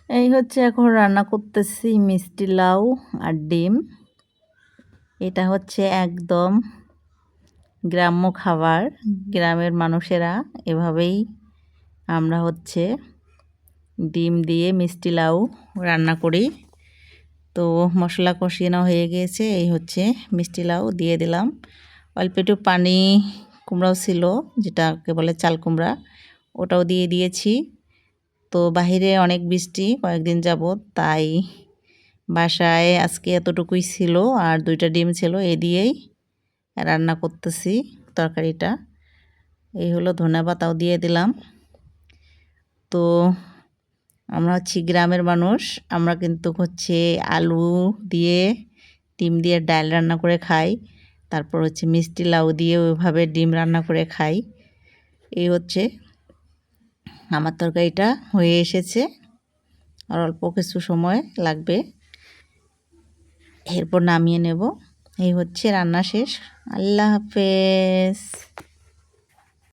এই হচ্ছে এখন রান্না করতেছি মিষ্টি লাউ আর ডিম। এটা হচ্ছে একদম গ্রাম্য খাবার। গ্রামের মানুষেরা এভাবেই আমরা হচ্ছে ডিম দিয়ে মিষ্টি লাউ রান্না করি। তো মশলা কষিয়ে হয়ে গিয়েছে, এই হচ্ছে মিষ্টি লাউ দিয়ে দিলাম। অল্প একটু পানি কুমড়াও ছিল, যেটাকে বলে চাল কুমড়া, ওটাও দিয়ে দিয়েছি। তো বাহিরে অনেক বৃষ্টি কয়েকদিন যাবত, তাই বাসায় আজকে এতটুকুই ছিল আর 2টা ডিম ছিল, এ দিয়েই রান্না করতেছি তরকারিটা। এই হলো ধনেপাতাও দিয়ে দিলাম। তো আমরা হচ্ছি গ্রামের মানুষ, আমরা কিন্তু হচ্ছে আলু দিয়ে ডিম দিয়ে ডাল রান্না করে খাই, তারপর হচ্ছে মিষ্টি লাউ দিয়ে ওইভাবে ডিম রান্না করে খাই। এই হচ্ছে আমার তরকারিটা হয়ে এসেছে, আর অল্প কিছু সময় লাগবে, এরপর নামিয়ে নেব। এই হচ্ছে রান্না শেষ। আল্লাহ হাফেজ।